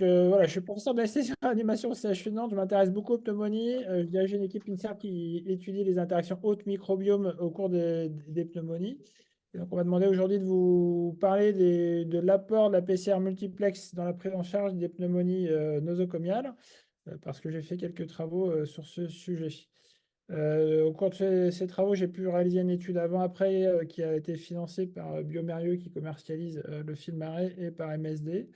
Voilà, je suis professeur d'anesthésie-réanimation au CHU de Nantes. Je m'intéresse beaucoup aux pneumonies. Je dirige une équipe INSERM qui étudie les interactions hôtes microbiome au cours des pneumonies. Et donc, on va demander aujourd'hui de vous parler de l'apport de la PCR multiplex dans la prise en charge des pneumonies nosocomiales, parce que j'ai fait quelques travaux sur ce sujet. Au cours de ces travaux, j'ai pu réaliser une étude avant-après qui a été financée par bioMérieux qui commercialise le film arrêt et par MSD,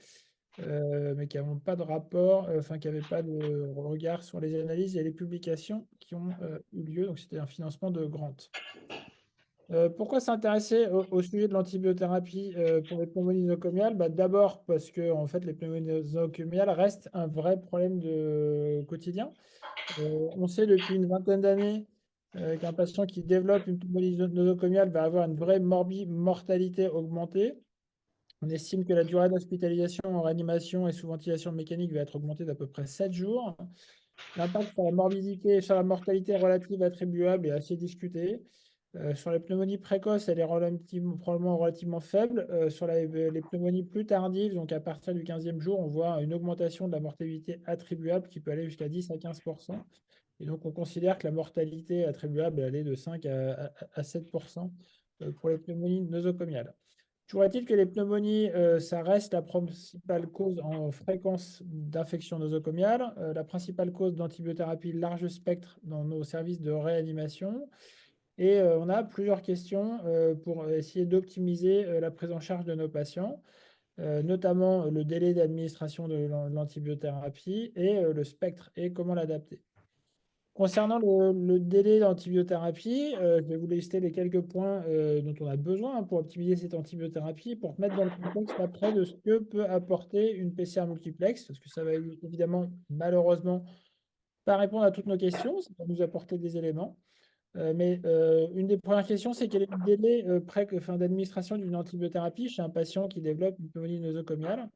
mais qui n'avons pas de rapport, enfin qui n'avaient pas de regard sur les analyses et les publications qui ont eu lieu. Donc c'était un financement de grant. Pourquoi s'intéresser au sujet de l'antibiothérapie pour les pneumonies nosocomiales? D'abord parce que en fait, les pneumonies nosocomiales restent un vrai problème de quotidien. On sait depuis une vingtaine d'années qu'un patient qui développe une pneumonie nosocomiale va avoir une vraie mortalité augmentée. On estime que la durée d'hospitalisation en réanimation et sous ventilation mécanique va être augmentée d'à peu près 7 jours. L'impact sur la morbidité et sur la mortalité relative attribuable est assez discuté. Sur les pneumonies précoces, elle est probablement relativement faible. Sur les pneumonies plus tardives, donc à partir du 15e jour, on voit une augmentation de la mortalité attribuable qui peut aller jusqu'à 10 à 15%. Et donc, on considère que la mortalité attribuable elle est de 5 à 7% pour les pneumonies nosocomiales. Toujours est-il que les pneumonies, ça reste la principale cause en fréquence d'infection nosocomiale, la principale cause d'antibiothérapie large spectre dans nos services de réanimation. Et on a plusieurs questions pour essayer d'optimiser la prise en charge de nos patients, notamment le délai d'administration de l'antibiothérapie et le spectre et comment l'adapter. Concernant le délai d'antibiothérapie, je vais vous lister les quelques points dont on a besoin pour optimiser cette antibiothérapie, pour mettre dans le contexte après de ce que peut apporter une PCR multiplex, parce que ça va évidemment, malheureusement, pas répondre à toutes nos questions, ça va nous apporter des éléments. Mais une des premières questions, c'est quel est le délai d'administration d'une antibiothérapie chez un patient qui développe une pneumonie nosocomiale?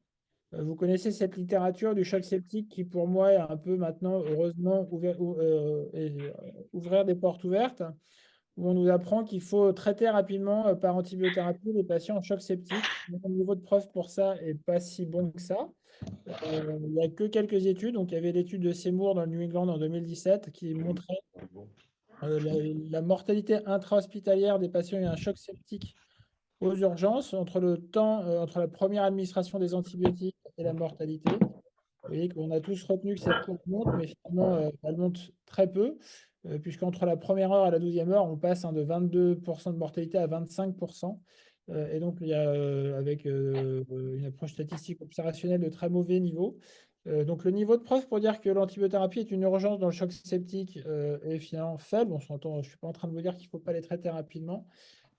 Vous connaissez cette littérature du choc septique qui, pour moi, est un peu maintenant, heureusement, ouvrir des portes ouvertes, où on nous apprend qu'il faut traiter rapidement par antibiothérapie les patients en choc septique. Le niveau de preuve pour ça n'est pas si bon que ça. Il n'y a que quelques études. Donc, il y avait l'étude de Seymour dans le New England en 2017 qui montrait la mortalité intra-hospitalière des patients ayant un choc septique aux urgences entre le temps, entre la première administration des antibiotiques et la mortalité. Vous voyez qu'on a tous retenu que cette courbe monte, mais finalement, elle monte très peu, puisqu'entre la première heure et la 12e heure, on passe de 22% de mortalité à 25%. Et donc, il y a, avec une approche statistique observationnelle de très mauvais niveau. Donc, le niveau de preuve pour dire que l'antibiothérapie est une urgence dans le choc septique est finalement faible. On s'entend, je ne suis pas en train de vous dire qu'il ne faut pas les traiter rapidement.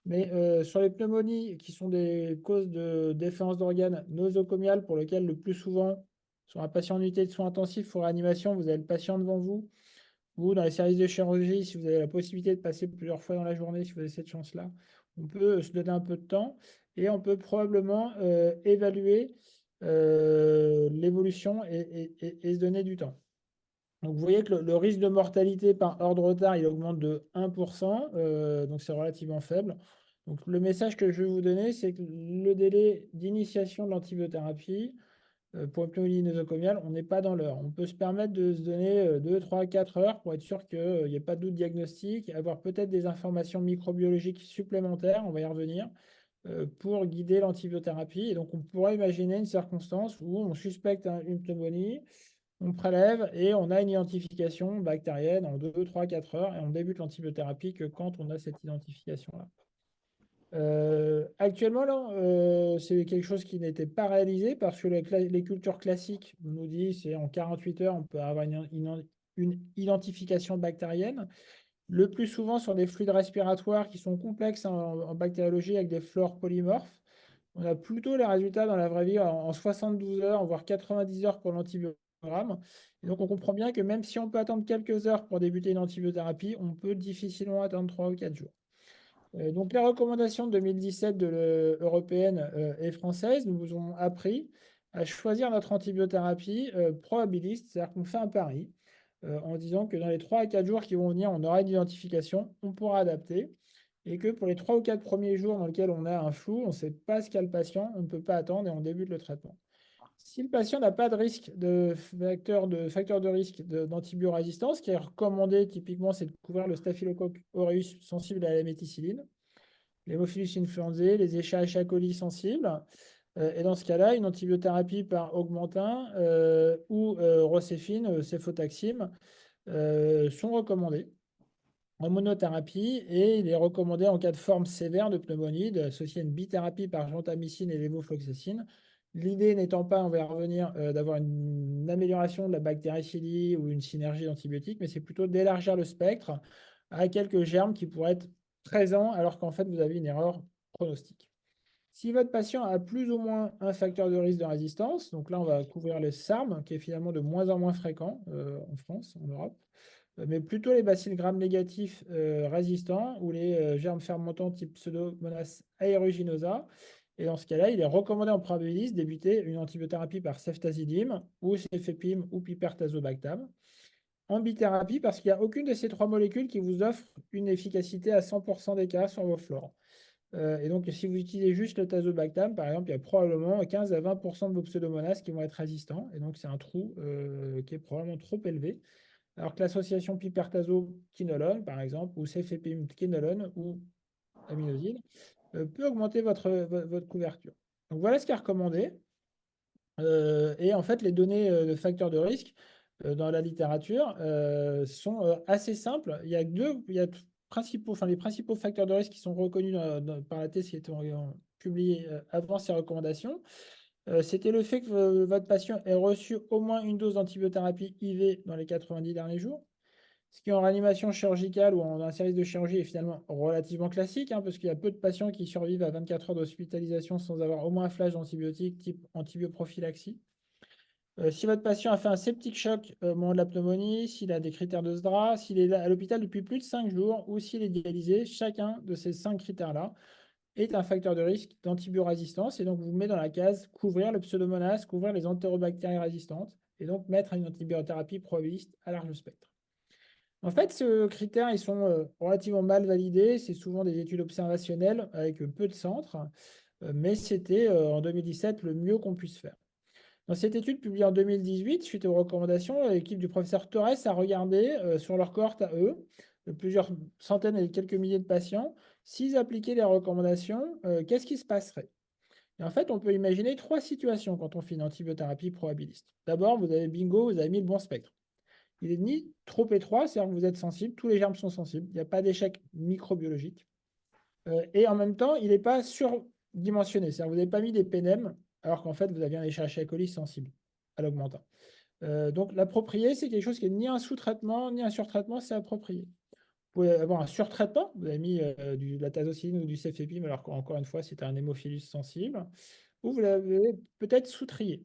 Mais sur les pneumonies, qui sont des causes de déférence d'organes nosocomiales, pour lesquelles le plus souvent, sur un patient en unité de soins intensifs ou réanimation, vous avez le patient devant vous, ou dans les services de chirurgie, si vous avez la possibilité de passer plusieurs fois dans la journée, si vous avez cette chance-là, on peut se donner un peu de temps et on peut probablement évaluer l'évolution et se donner du temps. Donc, vous voyez que le risque de mortalité par heure de retard, il augmente de 1%, donc c'est relativement faible. Donc, le message que je vais vous donner, c'est que le délai d'initiation de l'antibiothérapie pour une pneumonie nosocomiale, on n'est pas dans l'heure. On peut se permettre de se donner 2, 3, 4 heures pour être sûr qu'il n'y ait pas de doute diagnostique, avoir peut-être des informations microbiologiques supplémentaires, on va y revenir, pour guider l'antibiothérapie. Et donc, on pourrait imaginer une circonstance où on suspecte une pneumonie, on prélève et on a une identification bactérienne en 2, 3, 4 heures et on débute l'antibiothérapie que quand on a cette identification-là. Actuellement, là, c'est quelque chose qui n'était pas réalisé parce que les cultures classiques nous disent c'est en 48 heures, on peut avoir une identification bactérienne. Le plus souvent sur des fluides respiratoires qui sont complexes en bactériologie avec des flores polymorphes. On a plutôt les résultats dans la vraie vie en 72 heures, voire 90 heures pour l'antibiogramme. Et donc, on comprend bien que même si on peut attendre quelques heures pour débuter une antibiothérapie, on peut difficilement attendre 3 ou 4 jours. Donc, les recommandations de 2017 européennes et françaises nous ont appris à choisir notre antibiothérapie probabiliste, c'est-à-dire qu'on fait un pari en disant que dans les 3 à 4 jours qui vont venir, on aura une identification, on pourra adapter, et que pour les 3 ou 4 premiers jours dans lesquels on a un flou, on ne sait pas ce qu'a le patient, on ne peut pas attendre et on débute le traitement. Si le patient n'a pas de risque facteur de risque d'antibiorésistance, ce qui est recommandé typiquement, c'est de couvrir le Staphylococcus aureus sensible à la méticilline, l'Haemophilus influenzae, les Escherichia coli sensibles. Et dans ce cas-là, une antibiothérapie par augmentin ou roséfine, céfotaxime, sont recommandées en monothérapie et il est recommandé en cas de forme sévère de pneumonie d'associer une bithérapie par gentamicine et lévofloxacine. L'idée n'étant pas, on va y revenir, d'avoir une amélioration de la bactéricidie ou une synergie d'antibiotiques, mais c'est plutôt d'élargir le spectre à quelques germes qui pourraient être présents alors qu'en fait vous avez une erreur pronostique. Si votre patient a plus ou moins un facteur de risque de résistance, donc là on va couvrir le SARM qui est finalement de moins en moins fréquent en France, en Europe, mais plutôt les bacilles gram négatifs résistants ou les germes fermentants type Pseudomonas aeruginosa. Et dans ce cas-là, il est recommandé en probabiliste d'éviter une antibiothérapie par ceftazidime ou cefepime ou pipertazobactam. En bithérapie, parce qu'il n'y a aucune de ces trois molécules qui vous offre une efficacité à 100% des cas sur vos flores. Et donc, si vous utilisez juste le tazobactam, par exemple, il y a probablement 15 à 20% de vos pseudomonas qui vont être résistants. Et donc, c'est un trou qui est probablement trop élevé. Alors que l'association pipertazo-quinolone, par exemple, ou cefepime-quinolone ou aminoside, peut augmenter votre couverture. Donc voilà ce qui est recommandé. Et en fait, les données de facteurs de risque dans la littérature sont assez simples. Il y a les principaux facteurs de risque qui sont reconnus par la thèse qui étaient publiés avant ces recommandations. C'était le fait que votre patient ait reçu au moins une dose d'antibiothérapie IV dans les 90 derniers jours. Ce qui en réanimation chirurgicale ou en un service de chirurgie est finalement relativement classique, hein, parce qu'il y a peu de patients qui survivent à 24 heures d'hospitalisation sans avoir au moins un flash d'antibiotiques type antibioprophylaxie. Si votre patient a fait un septique choc au moment de la pneumonie, s'il a des critères de SDRA, s'il est à l'hôpital depuis plus de 5 jours ou s'il est dialysé, chacun de ces 5 critères-là est un facteur de risque d'antibiorésistance. Et donc, vous met dans la case couvrir le pseudomonas, couvrir les entérobactéries résistantes et donc mettre une antibiothérapie probabiliste à large spectre. En fait, ces critères, ils sont relativement mal validés. C'est souvent des études observationnelles avec peu de centres, mais c'était en 2017 le mieux qu'on puisse faire. Dans cette étude publiée en 2018, suite aux recommandations, l'équipe du professeur Torres a regardé sur leur cohorte à eux, de plusieurs centaines et quelques milliers de patients, s'ils appliquaient les recommandations, qu'est-ce qui se passerait? Et en fait, on peut imaginer trois situations quand on fait une antibiothérapie probabiliste. D'abord, vous avez bingo, vous avez mis le bon spectre. Il est ni trop étroit, c'est-à-dire que vous êtes sensible, tous les germes sont sensibles, il n'y a pas d'échec microbiologique. Et en même temps, il n'est pas surdimensionné, c'est-à-dire que vous n'avez pas mis des PNM, alors qu'en fait, vous aviez un Escherichia coli sensible à l'augmentant. Donc, l'approprié, c'est quelque chose qui n'est ni un sous-traitement, ni un surtraitement, c'est approprié. Vous pouvez avoir un surtraitement, vous avez mis de la tazocine ou du cefepime, alors qu'encore une fois, c'est un hémophilus sensible, ou vous l'avez peut-être sous-trié.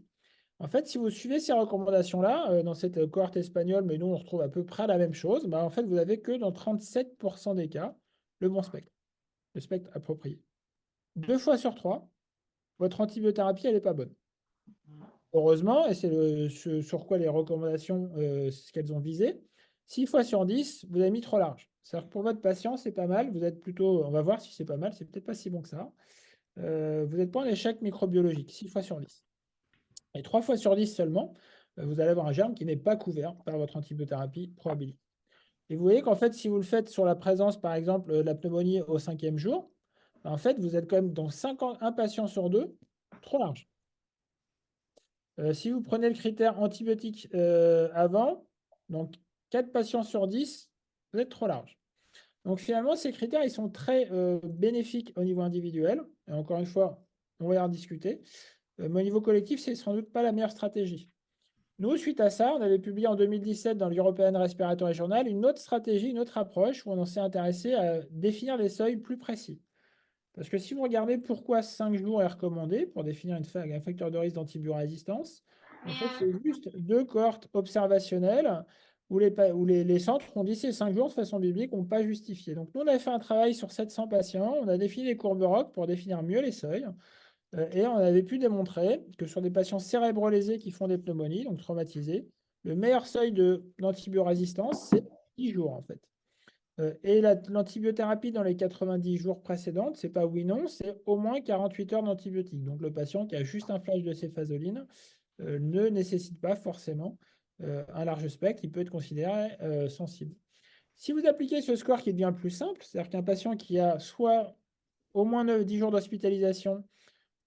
En fait, si vous suivez ces recommandations-là, dans cette cohorte espagnole, mais nous, on retrouve à peu près la même chose, bah, en fait, vous n'avez que dans 37% des cas le bon spectre, le spectre approprié. 2 fois sur 3, votre antibiothérapie, elle n'est pas bonne. Heureusement, et c'est ce sur quoi les recommandations, ce qu'elles ont visé, 6 fois sur 10, vous avez mis trop large. C'est-à-dire que pour votre patient, c'est pas mal. Vous êtes plutôt, on va voir si c'est pas mal, c'est peut-être pas si bon que ça. Vous n'êtes pas en échec microbiologique, 6 fois sur 10. Et 3 fois sur 10 seulement, vous allez avoir un germe qui n'est pas couvert par votre antibiothérapie probabiliste. Et vous voyez qu'en fait, si vous le faites sur la présence, par exemple, de la pneumonie au 5e jour, en fait, vous êtes quand même dans 51 patients sur 2, trop large. Si vous prenez le critère antibiotique avant, donc 4 patients sur 10, vous êtes trop large. Donc finalement, ces critères, ils sont très bénéfiques au niveau individuel. Et encore une fois, on va y en discuter. Mais au niveau collectif, c'est sans doute pas la meilleure stratégie. Nous, suite à ça, on avait publié en 2017 dans l'European Respiratory Journal une autre stratégie, une autre approche où on s'est intéressé à définir les seuils plus précis. Parce que si vous regardez pourquoi 5 jours est recommandé pour définir un facteur de risque d'antibiorésistance, en fait, c'est juste 2 cohortes observationnelles où les centres ont dit ces 5 jours de façon biblique n'ont pas justifié. Donc, nous, on a fait un travail sur 700 patients, on a défini les courbes ROC pour définir mieux les seuils. Et on avait pu démontrer que sur des patients cérébrolésés qui font des pneumonies, donc traumatisés, le meilleur seuil d'antibiorésistance, c'est 10 jours en fait. Et l'antibiothérapie dans les 90 jours précédentes, c'est pas oui, non, c'est au moins 48 heures d'antibiotiques. Donc le patient qui a juste un flash de céphazoline ne nécessite pas forcément un large spectre, il peut être considéré sensible. Si vous appliquez ce score qui devient plus simple, c'est-à-dire qu'un patient qui a soit au moins 10 jours d'hospitalisation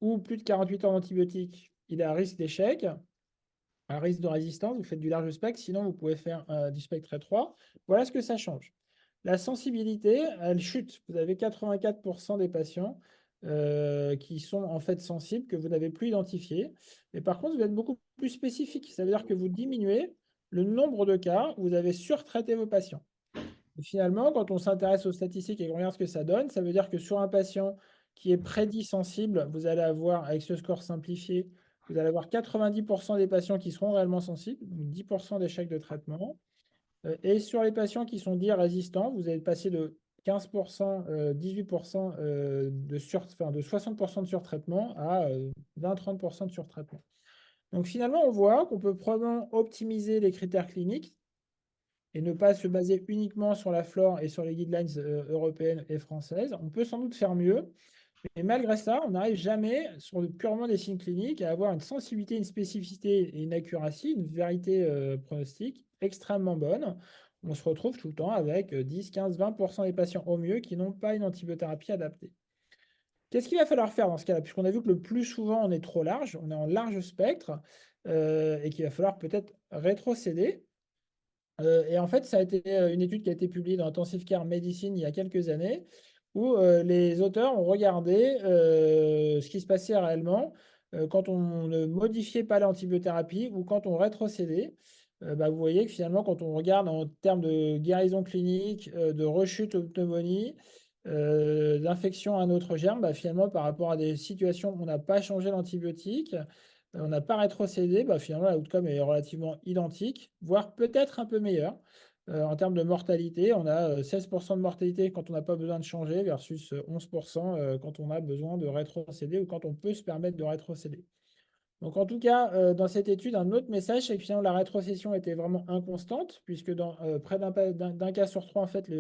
ou plus de 48 heures d'antibiotiques, il a un risque d'échec, un risque de résistance, vous faites du large spectre, sinon vous pouvez faire du spectre étroit. Voilà ce que ça change. La sensibilité, elle chute. Vous avez 84% des patients qui sont en fait sensibles que vous n'avez plus identifiés. Mais par contre, vous êtes beaucoup plus spécifique. Ça veut dire que vous diminuez le nombre de cas où vous avez surtraité vos patients. Et finalement, quand on s'intéresse aux statistiques et qu'on regarde ce que ça donne, ça veut dire que sur un patient qui est prédit sensible, vous allez avoir, avec ce score simplifié, vous allez avoir 90% des patients qui seront réellement sensibles, donc 10% d'échecs de traitement. Et sur les patients qui sont dits résistants, vous allez passer de 15%, 18% enfin, de 60% de surtraitement à 20-30% de surtraitement. Donc finalement, on voit qu'on peut probablement optimiser les critères cliniques et ne pas se baser uniquement sur la flore et sur les guidelines européennes et françaises. On peut sans doute faire mieux, mais malgré ça, on n'arrive jamais, sur purement des signes cliniques, à avoir une sensibilité, une spécificité et une accuracy, une vérité pronostique extrêmement bonne. On se retrouve tout le temps avec 10, 15, 20% des patients au mieux qui n'ont pas une antibiothérapie adaptée. Qu'est-ce qu'il va falloir faire dans ce cas-là? Puisqu'on a vu que le plus souvent, on est trop large, on est en large spectre, et qu'il va falloir peut-être rétrocéder. Et en fait, ça a été une étude qui a été publiée dans Intensive Care Medicine il y a quelques années, où les auteurs ont regardé ce qui se passait réellement quand on ne modifiait pas l'antibiothérapie ou quand on rétrocédait. Bah, vous voyez que finalement, quand on regarde en termes de guérison clinique, de rechute aux pneumonies, d'infection à un autre germe, bah, finalement, par rapport à des situations où on n'a pas changé l'antibiotique, on n'a pas rétrocédé, bah, finalement, l'outcome est relativement identique, voire peut-être un peu meilleur. En termes de mortalité, on a 16% de mortalité quand on n'a pas besoin de changer versus 11% quand on a besoin de rétrocéder ou quand on peut se permettre de rétrocéder. Donc en tout cas, dans cette étude, un autre message, c'est que finalement la rétrocession était vraiment inconstante, puisque dans près d'un cas sur trois, en fait,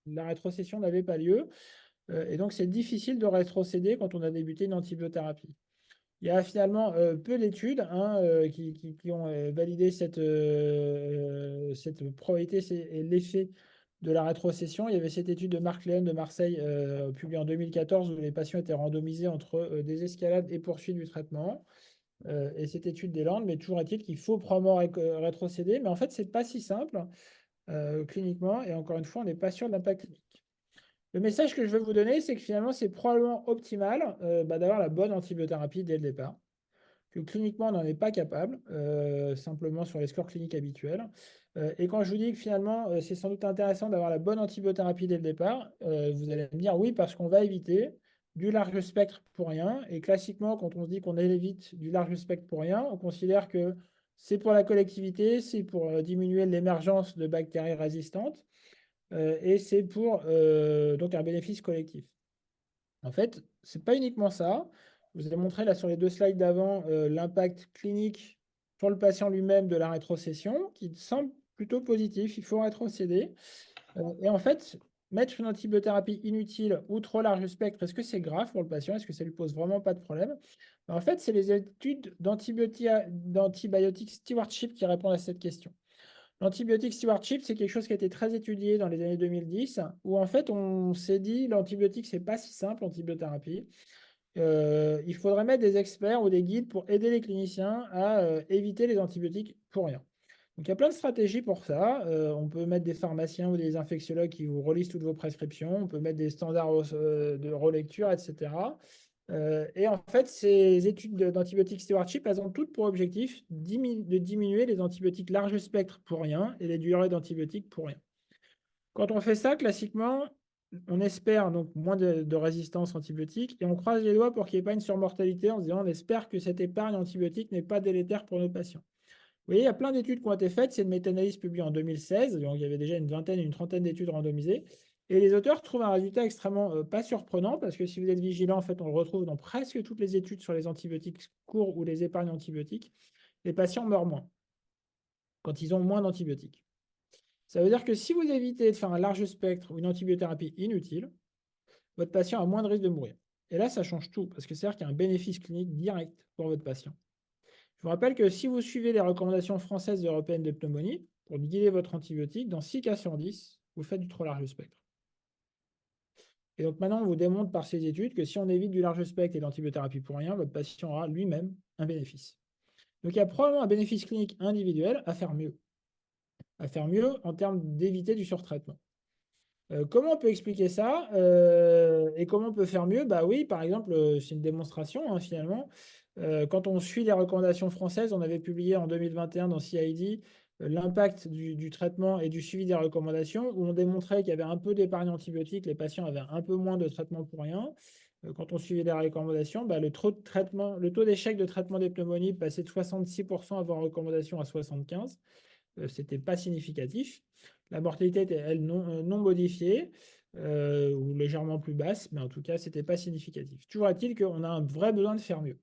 la rétrocession n'avait pas lieu. Et donc c'est difficile de rétrocéder quand on a débuté une antibiothérapie. Il y a finalement peu d'études hein, qui ont validé cette probabilité et l'effet de la rétrocession. Il y avait cette étude de Marc Léon de Marseille publiée en 2014 où les patients étaient randomisés entre des escalades et poursuite du traitement. Et cette étude des Landes, mais toujours est-il qu'il faut probablement rétrocéder. Mais en fait, c'est pas si simple cliniquement. Et encore une fois, on n'est pas sûr de l'impact clinique. Le message que je veux vous donner, c'est que finalement, c'est probablement optimal d'avoir la bonne antibiothérapie dès le départ, que cliniquement, on n'en est pas capable, simplement sur les scores cliniques habituels. Et quand je vous dis que finalement, c'est sans doute intéressant d'avoir la bonne antibiothérapie dès le départ, vous allez me dire oui, parce qu'on va éviter du large spectre pour rien. Et classiquement, quand on se dit qu'on évite du large spectre pour rien, on considère que c'est pour la collectivité, c'est pour diminuer l'émergence de bactéries résistantes, et c'est pour donc un bénéfice collectif. En fait, c'est pas uniquement ça. Je vous ai montré là sur les deux slides d'avant l'impact clinique sur le patient lui-même de la rétrocession qui semble plutôt positif. Il faut rétrocéder. Et en fait, mettre une antibiothérapie inutile ou trop large spectre, est-ce que c'est grave pour le patient? Est-ce que ça lui pose vraiment pas de problème? En fait, c'est les études d'antibiotiques stewardship qui répondent à cette question. L'antibiotique stewardship, c'est quelque chose qui a été très étudié dans les années 2010, où en fait on s'est dit l'antibiotique, c'est pas si simple, l'antibiothérapie. Il faudrait mettre des experts ou des guides pour aider les cliniciens à éviter les antibiotiques pour rien. Donc il y a plein de stratégies pour ça. On peut mettre des pharmaciens ou des infectiologues qui vous relisent toutes vos prescriptions. On peut mettre des standards de relecture, etc. Et en fait, ces études d'antibiotiques stewardship, elles ont toutes pour objectif de diminuer les antibiotiques large spectre pour rien et les durées d'antibiotiques pour rien. Quand on fait ça, classiquement, on espère donc moins de résistance antibiotique et on croise les doigts pour qu'il n'y ait pas une surmortalité en se disant on espère que cette épargne antibiotique n'est pas délétère pour nos patients. Vous voyez, il y a plein d'études qui ont été faites. C'est une méta-analyse publiée en 2016. Donc, il y avait déjà une vingtaine, une trentaine d'études randomisées. Et les auteurs trouvent un résultat extrêmement pas surprenant parce que si vous êtes vigilant, en fait, on le retrouve dans presque toutes les études sur les antibiotiques courts ou les épargnes antibiotiques. Les patients meurent moins quand ils ont moins d'antibiotiques. Ça veut dire que si vous évitez de faire un large spectre ou une antibiothérapie inutile, votre patient a moins de risque de mourir. Et là, ça change tout parce que c'est-à-dire qu'il y a un bénéfice clinique direct pour votre patient. Je vous rappelle que si vous suivez les recommandations françaises et européennes de pneumonie, pour guider votre antibiotique, dans 6 cas sur 10, vous faites du trop large spectre. Et donc maintenant, on vous démontre par ces études que si on évite du large spectre et d'antibiothérapie pour rien, votre patient aura lui-même un bénéfice. Donc il y a probablement un bénéfice clinique individuel à faire mieux en termes d'éviter du surtraitement. Comment on peut expliquer ça et comment on peut faire mieux? Bah oui, par exemple, c'est une démonstration hein, finalement. Quand on suit les recommandations françaises, on avait publié en 2021 dans CID l'impact du traitement et du suivi des recommandations où on démontrait qu'il y avait un peu d'épargne antibiotique, les patients avaient un peu moins de traitement pour rien. Quand on suivait les recommandations, bah, le taux d'échec de traitement des pneumonies passait de 66% avant recommandation à 75%. Ce n'était pas significatif. La mortalité était, elle, non modifiée ou légèrement plus basse, mais en tout cas, ce n'était pas significatif. Toujours est-il qu'on a un vrai besoin de faire mieux.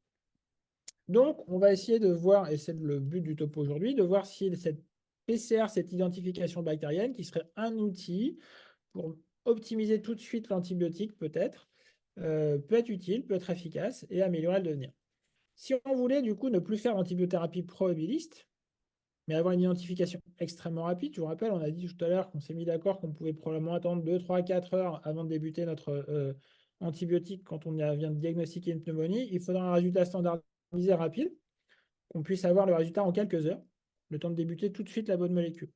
Donc, on va essayer de voir, et c'est le but du topo aujourd'hui, de voir si cette PCR, cette identification bactérienne, qui serait un outil pour optimiser tout de suite l'antibiotique, peut-être, peut être utile, peut être efficace et améliorer le devenir. Si on voulait, du coup, ne plus faire d'antibiothérapie probabiliste, mais avoir une identification extrêmement rapide. Je vous rappelle, on a dit tout à l'heure qu'on s'est mis d'accord qu'on pouvait probablement attendre 2, 3, 4 heures avant de débuter notre antibiotique quand on vient de diagnostiquer une pneumonie. Il faudra un résultat standardisé rapide, qu'on puisse avoir le résultat en quelques heures, le temps de débuter tout de suite la bonne molécule.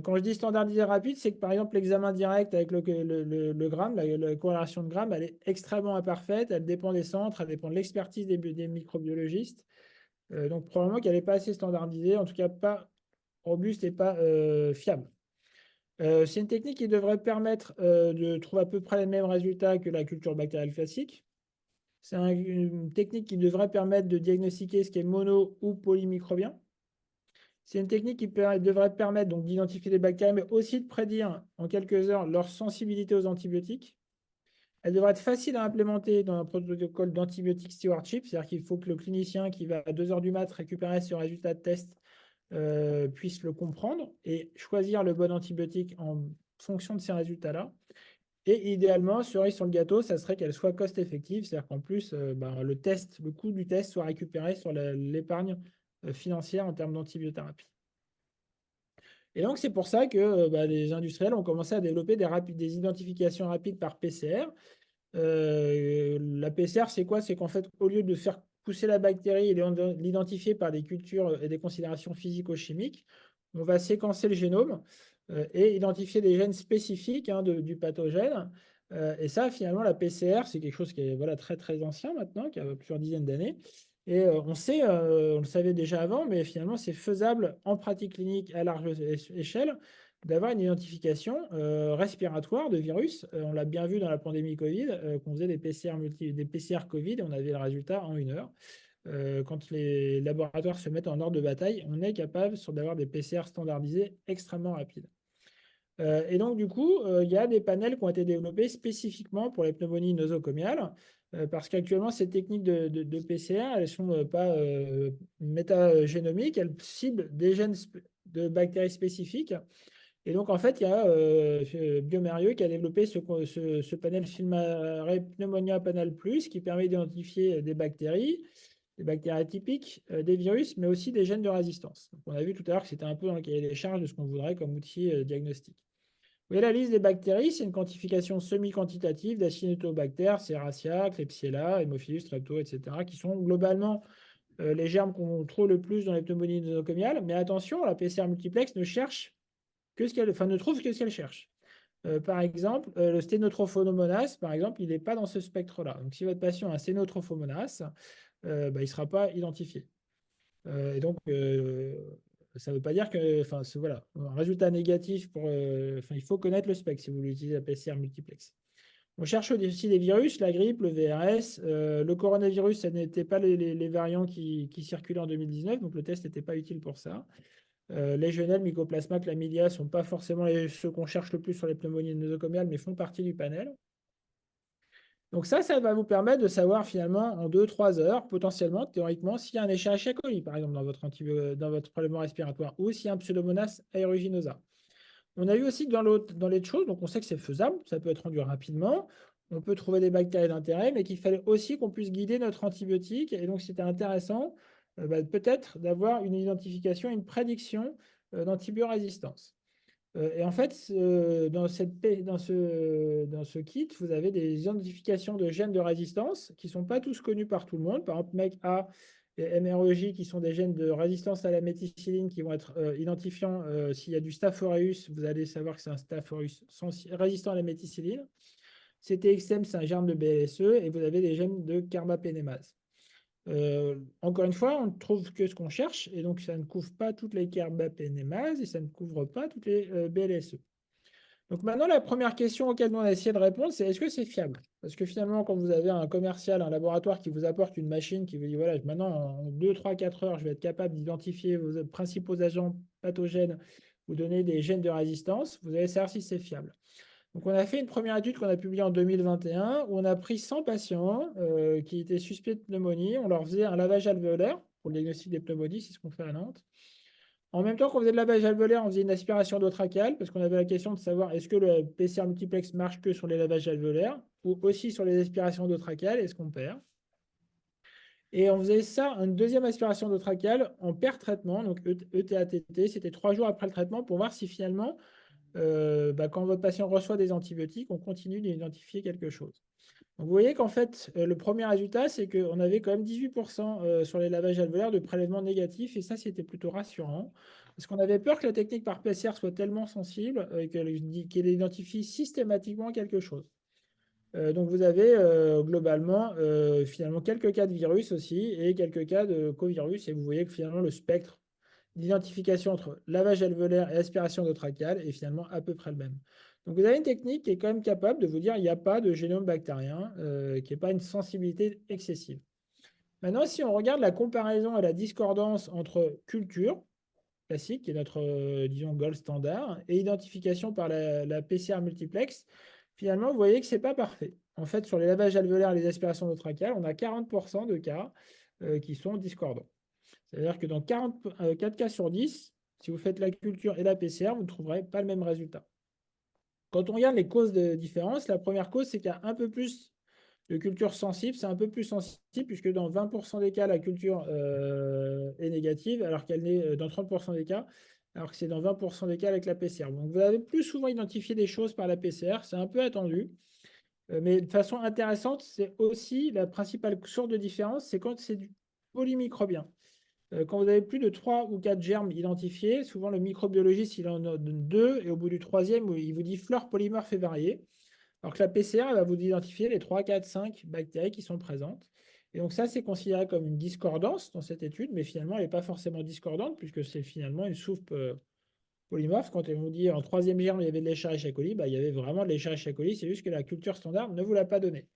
Quand je dis standardisé rapide, c'est que par exemple l'examen direct avec le gramme, la corrélation de gramme, elle est extrêmement imparfaite, elle dépend des centres, elle dépend de l'expertise des microbiologistes. Donc probablement qu'elle n'est pas assez standardisée, en tout cas pas robuste et pas fiable. C'est une technique qui devrait permettre de trouver à peu près les mêmes résultats que la culture bactérienne classique. C'est une technique qui devrait permettre de diagnostiquer ce qui est mono ou polymicrobien. C'est une technique qui devrait permettre donc d'identifier les bactéries, mais aussi de prédire en quelques heures leur sensibilité aux antibiotiques. Elle devrait être facile à implémenter dans un protocole d'antibiotique stewardship, c'est-à-dire qu'il faut que le clinicien qui va à 2 heures du mat récupérer ce résultat de test puisse le comprendre et choisir le bon antibiotique en fonction de ces résultats-là. Et idéalement, cerise sur le gâteau, ça serait qu'elle soit cost-effective, c'est-à-dire qu'en plus, le coût du test soit récupéré sur l'épargne financière en termes d'antibiothérapie. Et donc, c'est pour ça que les industriels ont commencé à développer des identifications rapides par PCR. La PCR, c'est quoi? C'est qu'en fait, au lieu de faire pousser la bactérie et l'identifier par des cultures et des considérations physico-chimiques, on va séquencer le génome et identifier des gènes spécifiques hein, du pathogène. Et ça, finalement, la PCR, c'est quelque chose qui est voilà, très, très ancien maintenant, qui a plusieurs dizaines d'années. Et on sait, on le savait déjà avant, mais finalement, c'est faisable en pratique clinique à large échelle d'avoir une identification respiratoire de virus. On l'a bien vu dans la pandémie Covid, qu'on faisait des PCR Covid et on avait le résultat en 1 heure. Quand les laboratoires se mettent en ordre de bataille, on est capable d'avoir des PCR standardisés extrêmement rapides. Et donc, du coup, il y a des panels qui ont été développés spécifiquement pour les pneumonies nosocomiales, parce qu'actuellement, ces techniques de PCR, elles ne sont pas métagénomiques, elles ciblent des gènes de bactéries spécifiques. Et donc, en fait, il y a bioMérieux qui a développé ce panel Filmare Pneumonia Panel Plus qui permet d'identifier des bactéries atypiques, des virus, mais aussi des gènes de résistance. Donc, on a vu tout à l'heure que c'était un peu dans le cahier des charges de ce qu'on voudrait comme outil diagnostique. Vous voyez la liste des bactéries, c'est une quantification semi-quantitative d'Acinetobacter, Serratia, Klebsiella, Haemophilus, Strepto, etc., qui sont globalement les germes qu'on trouve le plus dans les pneumonies nosocomiales. Mais attention, la PCR multiplex ne cherche ne trouve que ce qu'elle cherche. Par exemple, le sténotrophomonas, par exemple, il n'est pas dans ce spectre-là. Donc, si votre patient a un sténotrophomonas, il ne sera pas identifié. Et donc, ça ne veut pas dire que, voilà, un résultat négatif il faut connaître le spectre si vous voulez utiliser la PCR multiplex. On cherche aussi des virus, la grippe, le VRS, le coronavirus, ça n'était pas les variants qui circulaient en 2019, donc le test n'était pas utile pour ça. Légionelle, Mycoplasma, Chlamydia ne sont pas forcément ceux qu'on cherche le plus sur les pneumonies nosocomiales, mais font partie du panel. Donc ça va vous permettre de savoir finalement en 2-3 heures, potentiellement, théoriquement, s'il y a un Escherichia coli, par exemple, dans votre prélèvement respiratoire, ou s'il y a un Pseudomonas aeruginosa. On a vu aussi que dans les choses, donc on sait que c'est faisable, ça peut être rendu rapidement, on peut trouver des bactéries d'intérêt, mais qu'il fallait aussi qu'on puisse guider notre antibiotique. Et donc c'était intéressant peut-être d'avoir une identification, une prédiction d'antibiorésistance. Et en fait, dans ce kit, vous avez des identifications de gènes de résistance qui ne sont pas tous connus par tout le monde. Par exemple, MEC-A et MREJ, qui sont des gènes de résistance à la méticilline, qui vont être identifiants. S'il y a du Staph aureus, vous allez savoir que c'est un Staph aureus résistant à la méticilline. CTXM, c'est un germe de BLSE, et vous avez des gènes de carbapénémase. Encore une fois, on ne trouve que ce qu'on cherche, et donc ça ne couvre pas toutes les carbapénémases et ça ne couvre pas toutes les BLSE. Donc maintenant, la première question auquel on a essayé de répondre, c'est est-ce que c'est fiable? Parce que finalement, quand vous avez un commercial, un laboratoire qui vous apporte une machine qui vous dit, voilà, maintenant, en 2, 3, 4 heures, je vais être capable d'identifier vos principaux agents pathogènes, vous donner des gènes de résistance, vous allez savoir si c'est fiable. Donc, on a fait une première étude qu'on a publiée en 2021 où on a pris 100 patients qui étaient suspects de pneumonie. On leur faisait un lavage alvéolaire pour le diagnostic des pneumonies, c'est ce qu'on fait à Nantes. En même temps qu'on faisait le lavage alvéolaire, on faisait une aspiration d'eau trachéale parce qu'on avait la question de savoir est-ce que le PCR multiplex marche que sur les lavages alvéolaires ou aussi sur les aspirations d'eau trachéale, est-ce qu'on perd? Et on faisait ça, une deuxième aspiration d'eau trachéale en pair traitement, donc ETATT, c'était 3 jours après le traitement pour voir si finalement quand votre patient reçoit des antibiotiques, on continue d'identifier quelque chose. Donc, vous voyez qu'en fait, le premier résultat, c'est qu'on avait quand même 18% sur les lavages alvéolaires de prélèvements négatifs, et ça, c'était plutôt rassurant, parce qu'on avait peur que la technique par PCR soit tellement sensible qu'elle identifie systématiquement quelque chose. Donc, vous avez globalement, finalement, quelques cas de virus aussi, et quelques cas de covirus, et vous voyez que finalement, le spectre d'identification entre lavage alvéolaire et aspiration d'eau trachéale est finalement à peu près le même. Donc vous avez une technique qui est quand même capable de vous dire qu'il n'y a pas de génome bactérien, qui n'est pas une sensibilité excessive. Maintenant, si on regarde la comparaison et la discordance entre culture classique, qui est notre, disons, gold standard, et identification par la PCR multiplex, finalement, vous voyez que ce n'est pas parfait. En fait, sur les lavages alvéolaires et les aspirations d'eau trachéale, on a 40% de cas qui sont discordants. C'est-à-dire que dans 4 cas sur 10, si vous faites la culture et la PCR, vous ne trouverez pas le même résultat. Quand on regarde les causes de différence, la première cause, c'est qu'il y a un peu plus de culture sensible. C'est un peu plus sensible puisque dans 20% des cas, la culture est négative, alors qu'elle n'est dans 30% des cas, alors que c'est dans 20% des cas avec la PCR. Donc vous avez plus souvent identifié des choses par la PCR, c'est un peu attendu. Mais de façon intéressante, c'est aussi la principale source de différence, c'est quand c'est du polymicrobien. Quand vous avez plus de 3 ou 4 germes identifiés, souvent le microbiologiste il en donne 2 et au bout du troisième, il vous dit flore polymorphe et variée. Alors que la PCR elle va vous identifier les 3, 4, 5 bactéries qui sont présentes. Et donc ça, c'est considéré comme une discordance dans cette étude, mais finalement, elle n'est pas forcément discordante puisque c'est finalement une soupe polymorphe. Quand on vous dit en troisième germe, il y avait de l'Escherichia coli, il y avait vraiment de l'Escherichia coli, c'est juste que la culture standard ne vous l'a pas donné.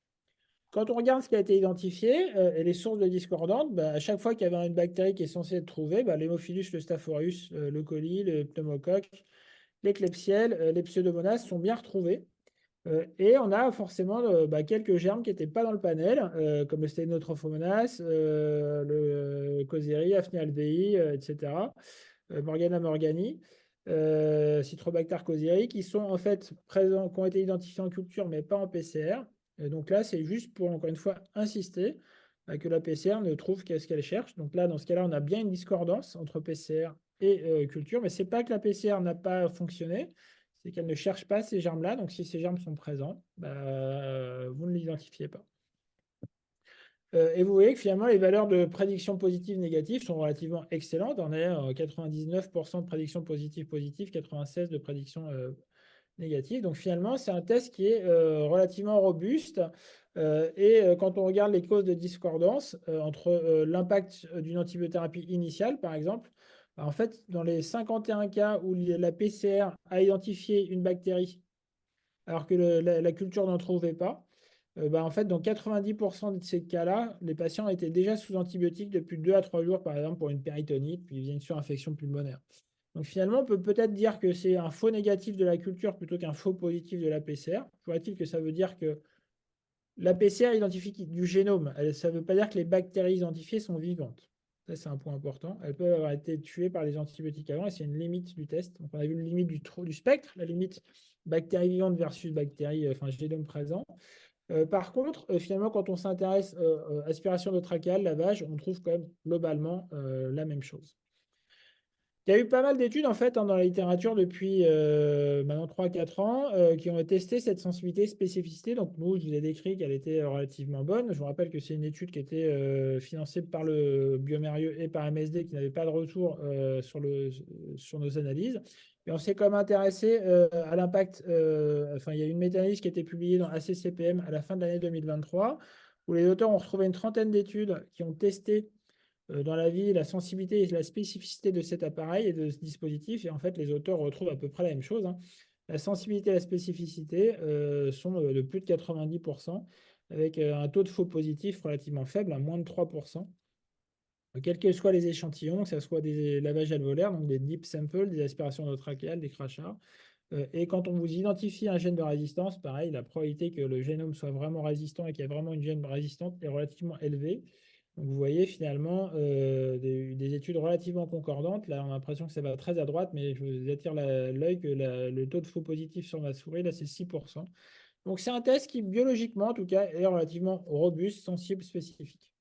Quand on regarde ce qui a été identifié et les sources de discordantes, à chaque fois qu'il y avait une bactérie qui est censée être trouvée, l'hémophilus, le Staph aureus, le coli, le pneumocoque, les Klebsiella, les pseudomonas sont bien retrouvés. Et on a forcément quelques germes qui n'étaient pas dans le panel, comme le Stenotrophomonas, le Coseria, Aphnia alvei, etc., Morgana morgani, Citrobacter coseae, qui sont en fait présents, qui ont été identifiés en culture, mais pas en PCR. Et donc là, c'est juste pour, encore une fois, insister que la PCR ne trouve qu'est-ce qu'elle cherche. Donc là, dans ce cas-là, on a bien une discordance entre PCR et culture, mais ce n'est pas que la PCR n'a pas fonctionné, c'est qu'elle ne cherche pas ces germes-là. Donc si ces germes sont présents, vous ne l'identifiez pas. Et vous voyez que finalement, les valeurs de prédiction positive négative sont relativement excellentes. On est à 99% de prédiction positive positive, 96% de prédiction négative. Donc finalement, c'est un test qui est relativement robuste. Quand on regarde les causes de discordance entre l'impact d'une antibiothérapie initiale, par exemple, en fait, dans les 51 cas où la PCR a identifié une bactérie alors que la culture n'en trouvait pas, en fait, dans 90% de ces cas-là, les patients étaient déjà sous antibiotiques depuis 2 à 3 jours, par exemple, pour une péritonite, puis une surinfection pulmonaire. Donc finalement, on peut peut-être dire que c'est un faux négatif de la culture plutôt qu'un faux positif de la PCR. Pourrait-il que ça veut dire que la PCR identifie du génome? Ça ne veut pas dire que les bactéries identifiées sont vivantes. Ça, c'est un point important. Elles peuvent avoir été tuées par les antibiotiques avant et c'est une limite du test. Donc, on a vu une limite du spectre, la limite bactéries vivantes versus bactéries, génome présent. Par contre, finalement, quand on s'intéresse aspiration de trachéale, lavage, on trouve quand même globalement la même chose. Il y a eu pas mal d'études en fait dans la littérature depuis maintenant 3-4 ans qui ont testé cette sensibilité spécificité. Donc nous, je vous ai décrit qu'elle était relativement bonne. Je vous rappelle que c'est une étude qui était financée par le Biomérieux et par MSD qui n'avait pas de retour sur nos analyses. Et on s'est quand même intéressé à l'impact. Enfin, il y a une méta-analyse qui a été publiée dans ACCPM à la fin de l'année 2023 où les auteurs ont retrouvé une trentaine d'études qui ont testé dans la vie, la sensibilité et la spécificité de cet appareil et de ce dispositif. Et en fait, les auteurs retrouvent à peu près la même chose, hein. La sensibilité et la spécificité sont de plus de 90%, avec un taux de faux positif relativement faible, à moins de 3%. Quels que soient les échantillons, que ce soit des lavages alvéolaires, donc des deep samples, des aspirations trachéales, des crachats. Et quand on vous identifie un gène de résistance, pareil, la probabilité que le génome soit vraiment résistant et qu'il y a vraiment une gène résistante est relativement élevée. Donc vous voyez finalement des études relativement concordantes. Là, on a l'impression que ça va très à droite, mais je vous attire l'œil que le taux de faux positif sur ma souris, là, c'est 6%. Donc c'est un test qui, biologiquement en tout cas, est relativement robuste, sensible, spécifique.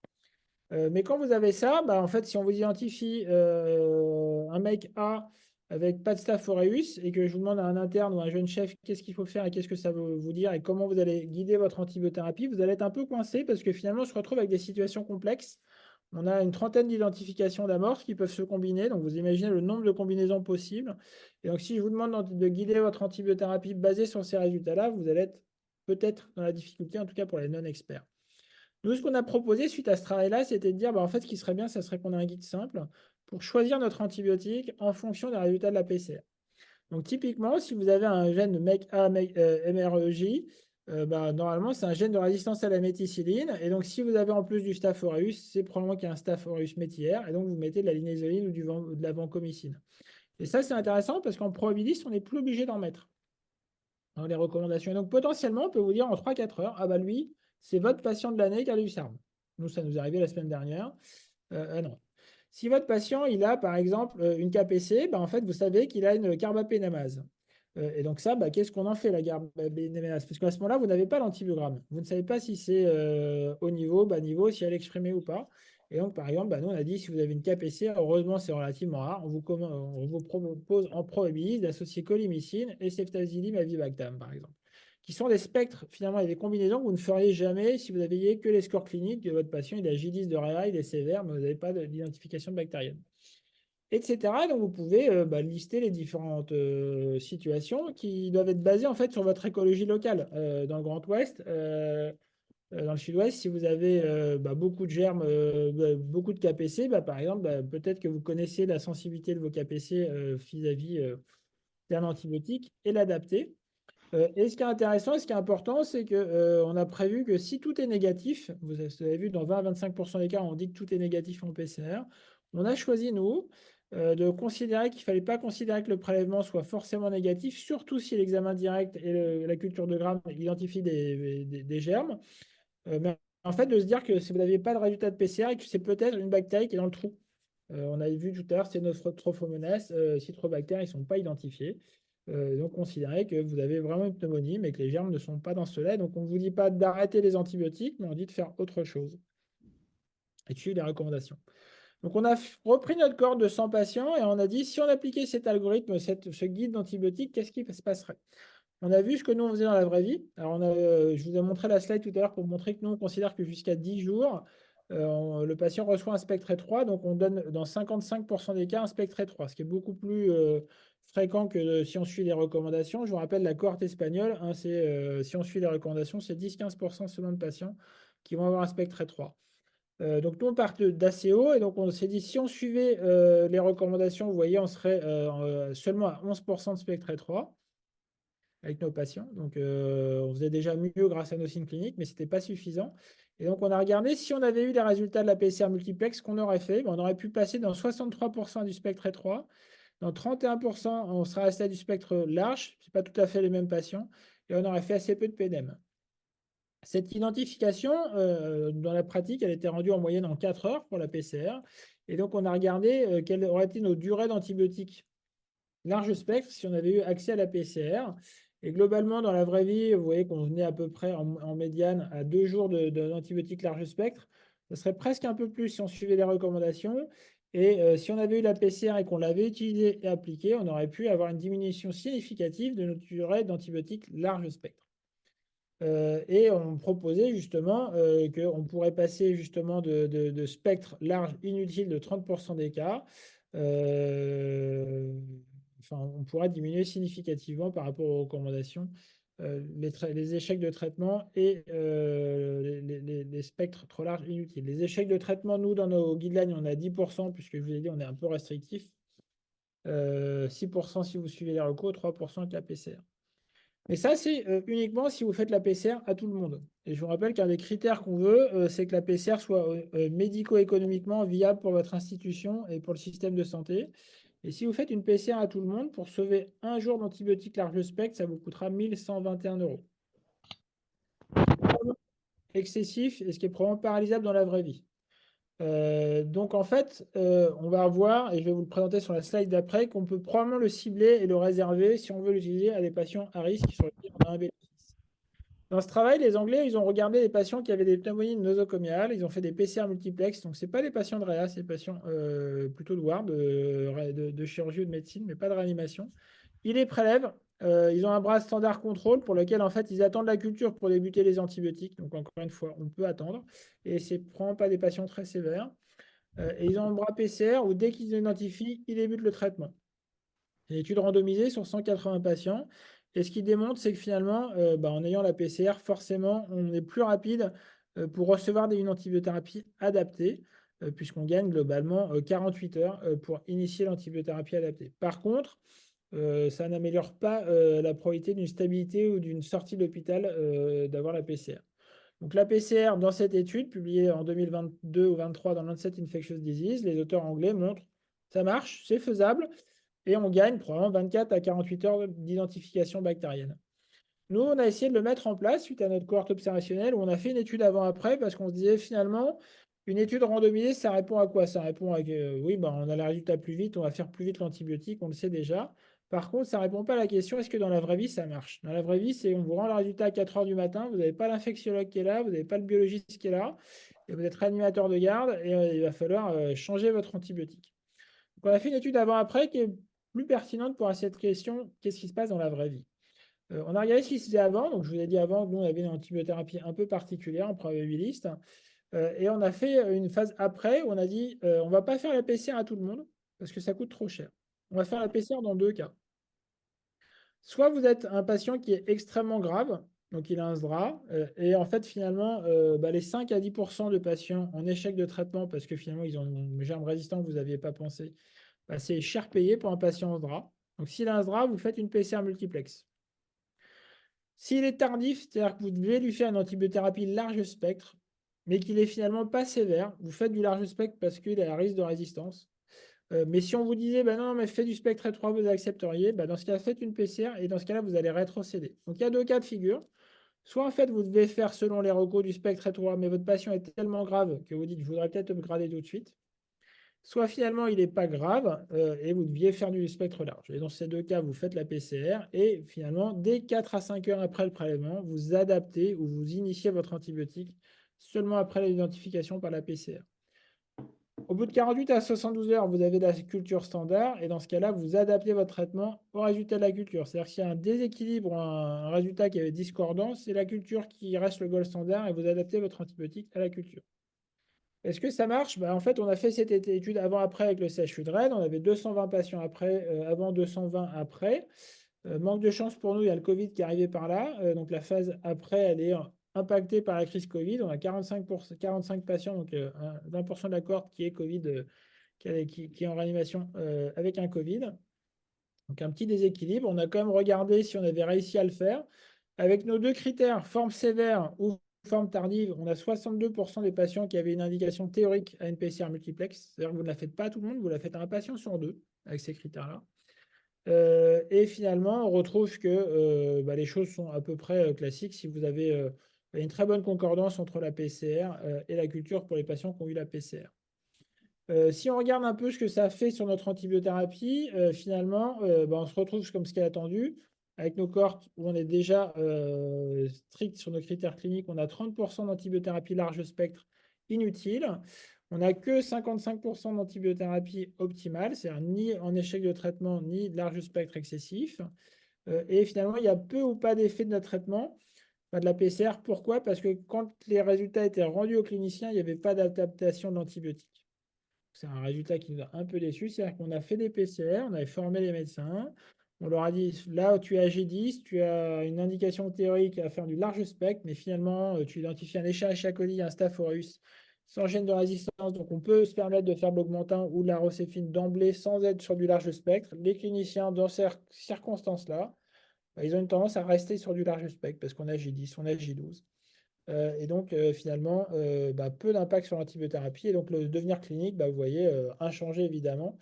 Mais quand vous avez ça, bah, en fait, si on vous identifie un mec A avec pas de Staph aureus et que je vous demande à un interne ou à un jeune chef qu'est-ce qu'il faut faire et qu'est-ce que ça veut vous dire et comment vous allez guider votre antibiothérapie, vous allez être un peu coincé parce que finalement, on se retrouve avec des situations complexes. On a une trentaine d'identifications d'amorces qui peuvent se combiner. Donc, vous imaginez le nombre de combinaisons possibles. Et donc, si je vous demande de guider votre antibiothérapie basée sur ces résultats-là, vous allez être peut-être dans la difficulté, en tout cas pour les non-experts. Nous, ce qu'on a proposé suite à ce travail-là, c'était de dire, bah, en fait, ce qui serait bien, ça serait qu'on ait un guide simple pour choisir notre antibiotique en fonction des résultats de la PCR. Donc, typiquement, si vous avez un gène de MEC-A, MREJ, bah, normalement, c'est un gène de résistance à la méticilline. Et donc, si vous avez en plus du Staph aureus, c'est probablement qu'il y a un Staph aureus métière. Et donc, vous mettez de la linézoline ou de la vancomycine. Et ça, c'est intéressant parce qu'en probabiliste, on n'est plus obligé d'en mettre dans les recommandations. Et donc, potentiellement, on peut vous dire en 3-4 heures, ah bah lui, c'est votre patient de l'année qui a du SARM. Nous, ça nous est arrivé la semaine dernière. Non. Si votre patient, il a par exemple une KPC, bah, en fait, vous savez qu'il a une carbapénémase. Et donc ça, bah, qu'est-ce qu'on en fait, la carbapénémase? Parce qu'à ce moment-là, vous n'avez pas l'antibiogramme. Vous ne savez pas si c'est haut niveau, bas niveau, si elle est exprimée ou pas. Et donc, par exemple, bah, nous, on a dit, si vous avez une KPC, heureusement, c'est relativement rare, on vous propose en probabiliste d'associer colimicine et ceftazidime avibactam, par exemple, qui sont des spectres, finalement, et des combinaisons que vous ne feriez jamais si vous n'aviez que les scores cliniques de votre patient. Il a J10 de réa, il est sévère, mais vous n'avez pas d'identification bactérienne, etc. Donc, vous pouvez lister les différentes situations qui doivent être basées, en fait, sur votre écologie locale. Dans le Grand Ouest, dans le Sud-Ouest, si vous avez beaucoup de germes, beaucoup de KPC, par exemple, peut-être que vous connaissez la sensibilité de vos KPC vis-à-vis d'un antibiotique et l'adapter. Et ce qui est intéressant et ce qui est important, c'est qu'on a prévu que si tout est négatif, vous avez vu dans 20 à 25% des cas, on dit que tout est négatif en PCR. On a choisi, nous, de considérer qu'il ne fallait pas considérer que le prélèvement soit forcément négatif, surtout si l'examen direct et la culture de Gram identifient des germes. Mais en fait, de se dire que si vous n'aviez pas de résultat de PCR et que c'est peut-être une bactérie qui est dans le trou. On avait vu tout à l'heure, c'est notre Trophomonas, citrobactères, ils ne sont pas identifiés. Donc, considérez que vous avez vraiment une pneumonie, mais que les germes ne sont pas dans ce lait. Donc, on ne vous dit pas d'arrêter les antibiotiques, mais on dit de faire autre chose et de suivre les recommandations. Donc, on a repris notre cohorte de 100 patients et on a dit si on appliquait cet algorithme, ce guide d'antibiotiques, qu'est-ce qui se passerait? On a vu ce que nous on faisait dans la vraie vie. Alors, je vous ai montré la slide tout à l'heure pour montrer que nous, on considère que jusqu'à 10 jours, le patient reçoit un spectre 3. Donc, on donne dans 55% des cas un spectre 3, ce qui est beaucoup plus fréquent que si on suit les recommandations. Je vous rappelle la cohorte espagnole, hein, si on suit les recommandations, c'est 10-15% seulement de patients qui vont avoir un spectre 3. Donc, nous, on part d'assez haut et donc on s'est dit si on suivait les recommandations, vous voyez, on serait seulement à 11% de spectre 3 avec nos patients. Donc, on faisait déjà mieux grâce à nos signes cliniques, mais ce n'était pas suffisant. Et donc, on a regardé si on avait eu les résultats de la PCR multiplex, ce qu'on aurait fait. On aurait pu passer dans 63% du spectre étroit. Dans 31%, on serait resté à du spectre large. Ce n'est pas tout à fait les mêmes patients. Et on aurait fait assez peu de PDM. Cette identification, dans la pratique, elle était rendue en moyenne en 4 heures pour la PCR. Et donc, on a regardé quelles auraient été nos durées d'antibiotiques large spectre si on avait eu accès à la PCR. Et globalement, dans la vraie vie, vous voyez qu'on venait à peu près en médiane à 2 jours d'antibiotiques large spectre. Ce serait presque un peu plus si on suivait les recommandations. Et si on avait eu la PCR et qu'on l'avait utilisée et appliquée, on aurait pu avoir une diminution significative de notre durée d'antibiotiques large spectre. Et on proposait justement qu'on pourrait passer justement de spectre large inutile de 30% des cas. Enfin, on pourrait diminuer significativement par rapport aux recommandations les échecs de traitement et les spectres trop larges inutiles. Les échecs de traitement, nous, dans nos guidelines, on a 10%, puisque je vous ai dit, on est un peu restrictif. 6% si vous suivez les recos, 3% avec la PCR. Mais ça, c'est uniquement si vous faites la PCR à tout le monde. Et je vous rappelle qu'un des critères qu'on veut, c'est que la PCR soit médico-économiquement viable pour votre institution et pour le système de santé. Et si vous faites une PCR à tout le monde, pour sauver un jour d'antibiotiques large spectre, ça vous coûtera 1121 euros. Excessif et ce qui est probablement paralysable dans la vraie vie. Donc en fait, on va voir, et je vais vous le présenter sur la slide d'après, qu'on peut probablement le cibler et le réserver si on veut l'utiliser à des patients à risque sur lesquels on a un bénéfice. Dans ce travail, les Anglais, ils ont regardé les patients qui avaient des pneumonies nosocomiales. Ils ont fait des PCR multiplex. Donc, ce n'est pas des patients de réa, c'est des patients plutôt de ward, de chirurgie ou de médecine, mais pas de réanimation. Ils les prélèvent. Ils ont un bras standard contrôle pour lequel, en fait, ils attendent la culture pour débuter les antibiotiques. Donc, encore une fois, on peut attendre. Et ce n'est probablement pas des patients très sévères. Et ils ont un bras PCR où, dès qu'ils identifient, ils débutent le traitement. C'est une étude randomisée sur 180 patients. Et ce qui démontre, c'est que finalement, en ayant la PCR, forcément, on est plus rapide pour recevoir une antibiothérapie adaptée, puisqu'on gagne globalement 48 heures pour initier l'antibiothérapie adaptée. Par contre, ça n'améliore pas la probabilité d'une stabilité ou d'une sortie de l'hôpital d'avoir la PCR. Donc la PCR, dans cette étude, publiée en 2022 ou 2023 dans Lancet Infectious Disease, les auteurs anglais montrent ça marche, c'est faisable, et on gagne probablement 24 à 48 heures d'identification bactérienne. Nous, on a essayé de le mettre en place suite à notre cohorte observationnelle où on a fait une étude avant-après parce qu'on se disait finalement, une étude randomisée, ça répond à quoi? Ça répond à que oui, on a les résultats plus vite, on va faire plus vite l'antibiotique, on le sait déjà. Par contre, ça ne répond pas à la question est-ce que dans la vraie vie, ça marche? Dans la vraie vie, c'est on vous rend le résultat à 4 heures du matin, vous n'avez pas l'infectiologue qui est là, vous n'avez pas le biologiste qui est là, et vous êtes réanimateur de garde et il va falloir changer votre antibiotique. Donc, on a fait une étude avant-après qui est plus pertinente pour cette question qu'est-ce qui se passe dans la vraie vie? On a regardé ce qui se faisait avant. Donc, je vous ai dit avant que nous, on avait une antibiothérapie un peu particulière en probabiliste. Et on a fait une phase après où on a dit on ne va pas faire la PCR à tout le monde parce que ça coûte trop cher. On va faire la PCR dans 2 cas. Soit vous êtes un patient qui est extrêmement grave, donc il a un SDRA, et en fait, finalement, les 5 à 10% de patients en échec de traitement parce que finalement, ils ont une germe résistant que vous n'aviez pas pensé, c'est cher payé pour un patient en SDRA. Donc, s'il a un SDRA, vous faites une PCR multiplex. S'il est tardif, c'est-à-dire que vous devez lui faire une antibiothérapie large spectre, mais qu'il est finalement pas sévère, vous faites du large spectre parce qu'il a un risque de résistance. Mais si on vous disait, non, mais faites du spectre étroit, vous accepteriez, dans ce cas, faites une PCR et dans ce cas-là, vous allez rétrocéder. Donc, il y a 2 cas de figure. Soit en fait, vous devez faire selon les recos du spectre étroit, mais votre patient est tellement grave que vous dites, je voudrais peut-être upgrader tout de suite. Soit finalement, il n'est pas grave et vous deviez faire du spectre large. Et dans ces 2 cas, vous faites la PCR et finalement, dès 4 à 5 heures après le prélèvement, vous adaptez ou vous initiez votre antibiotique seulement après l'identification par la PCR. Au bout de 48 à 72 heures, vous avez la culture standard et dans ce cas-là, vous adaptez votre traitement au résultat de la culture. C'est-à-dire s'il y a un déséquilibre ou un résultat qui est discordant, c'est la culture qui reste le gold standard et vous adaptez votre antibiotique à la culture. Est-ce que ça marche? En fait, on a fait cette étude avant-après avec le CHU de Rennes. On avait 220 patients avant, 220 après. Manque de chance pour nous, il y a le Covid qui est arrivé par là. Donc la phase après, elle est impactée par la crise Covid. On a 45 patients, donc 20% de la cohorte qui est Covid, qui est en réanimation avec un Covid. Donc un petit déséquilibre. On a quand même regardé si on avait réussi à le faire. Avec nos 2 critères, forme sévère ou forme tardive, on a 62% des patients qui avaient une indication théorique à une PCR multiplex. C'est-à-dire que vous ne la faites pas à tout le monde, vous la faites à un patient sur 2 avec ces critères-là. Et finalement, on retrouve que les choses sont à peu près classiques si vous avez une très bonne concordance entre la PCR et la culture pour les patients qui ont eu la PCR. Si on regarde un peu ce que ça fait sur notre antibiothérapie, finalement, on se retrouve comme ce qui est attendu. avec nos cohortes où on est déjà strict sur nos critères cliniques, on a 30% d'antibiothérapie large spectre inutile. On n'a que 55% d'antibiothérapie optimale, c'est-à-dire ni en échec de traitement, ni de large spectre excessif. Et finalement, il y a peu ou pas d'effet de notre traitement, pas de la PCR. Pourquoi? Parce que quand les résultats étaient rendus aux cliniciens, il n'y avait pas d'adaptation de l'antibiotique. C'est un résultat qui nous a un peu déçus. C'est-à-dire qu'on a fait des PCR, on avait formé les médecins. On leur a dit, là, tu as G10, tu as une indication théorique à faire du large spectre, mais finalement, tu identifies un Escherichia coli, un Staph aureus, sans gène de résistance. Donc, on peut se permettre de faire de l'augmentin ou de la rocéphine d'emblée sans être sur du large spectre. Les cliniciens, dans ces circonstances-là, bah, ils ont une tendance à rester sur du large spectre parce qu'on a J10, on a J12. Et donc, finalement, bah, peu d'impact sur l'antibiothérapie. Et donc, le devenir clinique, bah, vous voyez, inchangé évidemment,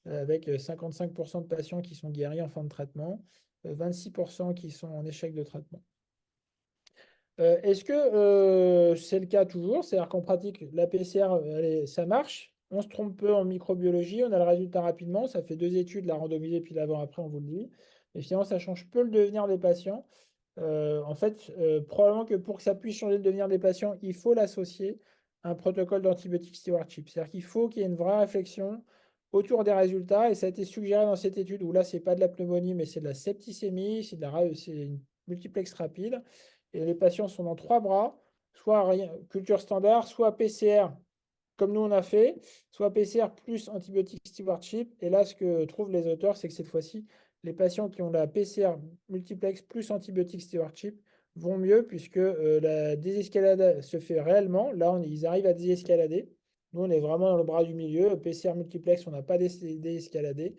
avec 55% de patients qui sont guéris en fin de traitement, 26% qui sont en échec de traitement. Est-ce que c'est le cas toujours? C'est-à-dire qu'en pratique, la PCR, ça marche. On se trompe peu en microbiologie, on a le résultat rapidement. Ça fait 2 études, la randomisée puis l'avant-après, on vous le dit. Et finalement, ça change peu le devenir des patients. En fait, probablement que pour que ça puisse changer le devenir des patients, il faut l'associer à un protocole d'antibiotic stewardship. C'est-à-dire qu'il faut qu'il y ait une vraie réflexion autour des résultats. Et ça a été suggéré dans cette étude où là, c'est pas de la pneumonie, mais c'est de la septicémie, c'est une multiplex rapide. Et les patients sont dans 3 bras, soit culture standard, soit PCR, comme nous on a fait, soit PCR plus antibiotique stewardship. Et là, ce que trouvent les auteurs, c'est que cette fois-ci, les patients qui ont la PCR multiplex plus antibiotique stewardship vont mieux puisque la désescalade se fait réellement. Là, ils arrivent à désescalader. Nous, on est vraiment dans le bras du milieu. PCR multiplex, on n'a pas désescaladé.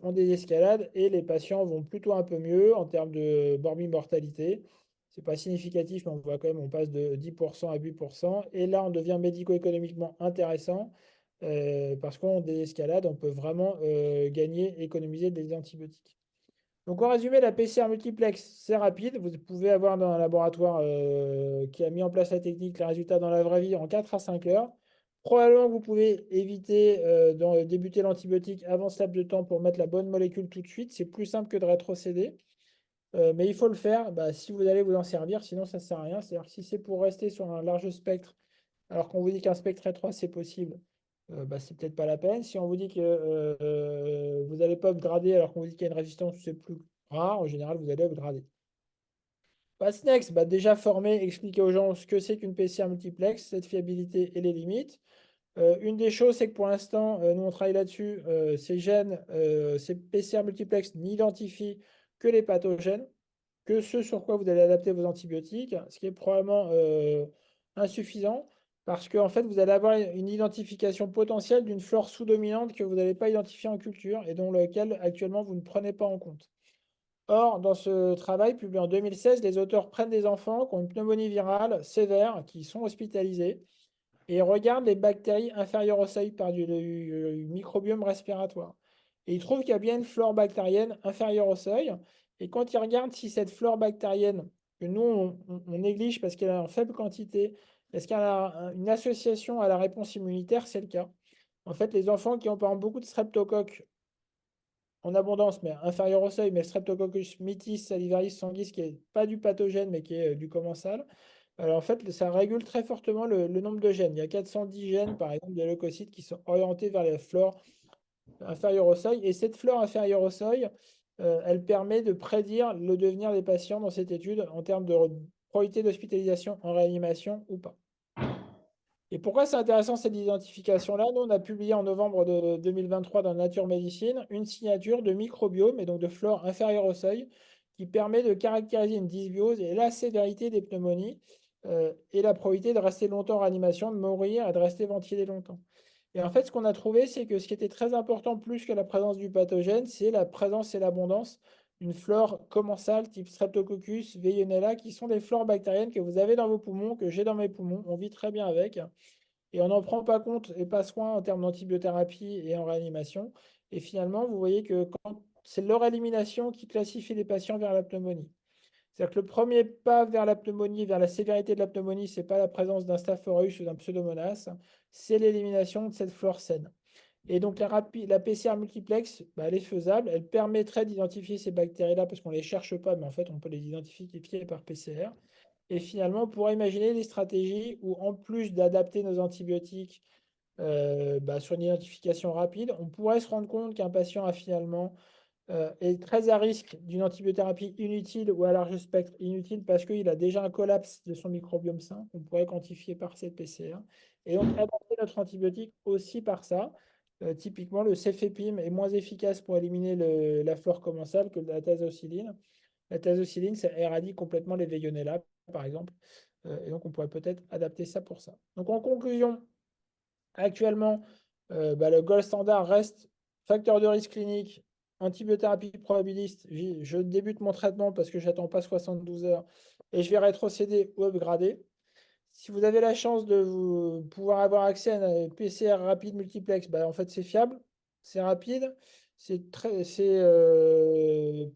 On désescalade et les patients vont plutôt un peu mieux en termes de mortalité. C'est pas significatif, mais on voit quand même, on passe de 10% à 8%. Et là, on devient médico-économiquement intéressant parce qu'on désescalade, on peut vraiment gagner, économiser des antibiotiques. Donc, en résumé, la PCR multiplex, c'est rapide. Vous pouvez avoir dans un laboratoire qui a mis en place la technique les résultats dans la vraie vie en 4 à 5 heures. Probablement que vous pouvez éviter de débuter l'antibiotique avant ce laps de temps pour mettre la bonne molécule tout de suite. C'est plus simple que de rétrocéder. Mais il faut le faire bah, si vous allez vous en servir, sinon ça ne sert à rien. C'est-à-dire que si c'est pour rester sur un large spectre, alors qu'on vous dit qu'un spectre étroit c'est possible, bah, c'est peut-être pas la peine. Si on vous dit que vous n'allez pas upgrader alors qu'on vous dit qu'il y a une résistance, c'est plus rare, en général vous allez upgrader. What's next? Bah, déjà former, expliquer aux gens ce que c'est qu'une PCR multiplex, cette fiabilité et les limites. Une des choses, c'est que pour l'instant, nous on travaille là-dessus, ces gènes, ces PCR multiplex n'identifient que les pathogènes, que ce sur quoi vous allez adapter vos antibiotiques, ce qui est probablement insuffisant parce qu'en fait, vous allez avoir une identification potentielle d'une flore sous-dominante que vous n'allez pas identifier en culture et dont lequel actuellement vous ne prenez pas en compte. Or, dans ce travail publié en 2016, les auteurs prennent des enfants qui ont une pneumonie virale sévère, qui sont hospitalisés, et regardent les bactéries inférieures au seuil par du microbiome respiratoire. Et ils trouvent qu'il y a bien une flore bactérienne inférieure au seuil. Et quand ils regardent si cette flore bactérienne, que nous on néglige parce qu'elle est en faible quantité, est-ce qu'elle a une association à la réponse immunitaire? C'est le cas. En fait, les enfants qui ont par exemple beaucoup de streptocoques en abondance, mais inférieur au seuil, mais Streptococcus mitis salivarius sanguis, qui n'est pas du pathogène, mais qui est du commensal. Alors en fait, ça régule très fortement le nombre de gènes. Il y a 410 gènes, par exemple, de leucocytes qui sont orientés vers la flore inférieure au seuil. Et cette flore inférieure au seuil, elle permet de prédire le devenir des patients dans cette étude en termes de probabilité d'hospitalisation en réanimation ou pas. Et pourquoi c'est intéressant cette identification-là? Nous, on a publié en novembre de 2023 dans Nature Medicine une signature de microbiome et donc de flore inférieure au seuil qui permet de caractériser une dysbiose et la sévérité des pneumonies et la probabilité de rester longtemps en réanimation, de mourir et de rester ventilé longtemps. Et en fait, ce qu'on a trouvé, c'est que ce qui était très important plus que la présence du pathogène, c'est la présence et l'abondance d'une flore commensale type Streptococcus, Veillonella, qui sont des flores bactériennes que vous avez dans vos poumons, que j'ai dans mes poumons. On vit très bien avec. Et on n'en prend pas compte et pas soin en termes d'antibiothérapie et en réanimation. Et finalement, vous voyez que c'est leur élimination qui classifie les patients vers la pneumonie. C'est-à-dire que le premier pas vers la pneumonie, vers la sévérité de la pneumonie, ce n'est pas la présence d'un Staph aureus ou d'un Pseudomonas, c'est l'élimination de cette flore saine. Et donc la PCR multiplex, bah, elle est faisable. Elle permettrait d'identifier ces bactéries-là parce qu'on ne les cherche pas, mais en fait, on peut les identifier par PCR. Et finalement, on pourrait imaginer des stratégies où, en plus d'adapter nos antibiotiques bah, sur une identification rapide, on pourrait se rendre compte qu'un patient a finalement est très à risque d'une antibiothérapie inutile ou à large spectre inutile parce qu'il a déjà un collapse de son microbiome sain qu'on pourrait quantifier par cette PCR. Et donc, adapter notre antibiotique aussi par ça. Typiquement, le cefepime est moins efficace pour éliminer la flore commensale que la tazocilline. La tazocilline, ça éradique complètement les Veillonella, par exemple. Et donc, on pourrait peut-être adapter ça pour ça. Donc, en conclusion, actuellement, bah, le gold standard reste facteur de risque clinique, antibiothérapie probabiliste. Je débute mon traitement parce que j'attends pas 72 heures et je vais rétrocéder ou upgrader. Si vous avez la chance de pouvoir avoir accès à un PCR rapide multiplex, bah, en fait c'est fiable, c'est rapide, c'est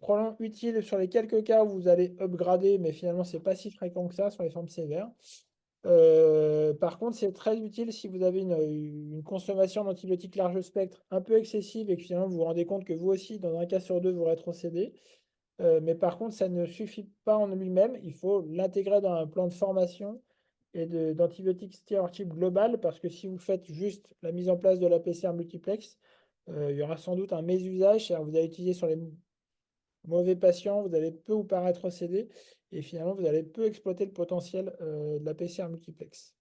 probablement utile sur les quelques cas où vous allez upgrader, mais finalement c'est pas si fréquent que ça sur les formes sévères. Par contre, c'est très utile si vous avez une consommation d'antibiotiques large spectre un peu excessive et que finalement vous vous rendez compte que vous aussi, dans un cas sur deux, vous rétrocédez. Mais par contre, ça ne suffit pas en lui-même. Il faut l'intégrer dans un plan de formation et d'antibiotiques stéréotype global parce que si vous faites juste la mise en place de la PCR multiplex, il y aura sans doute un mésusage. C'est-à-dire que vous allez utiliser sur les mauvais patients, vous allez peu ou pas rétrocéder et finalement vous allez peu exploiter le potentiel de la PCR multiplex.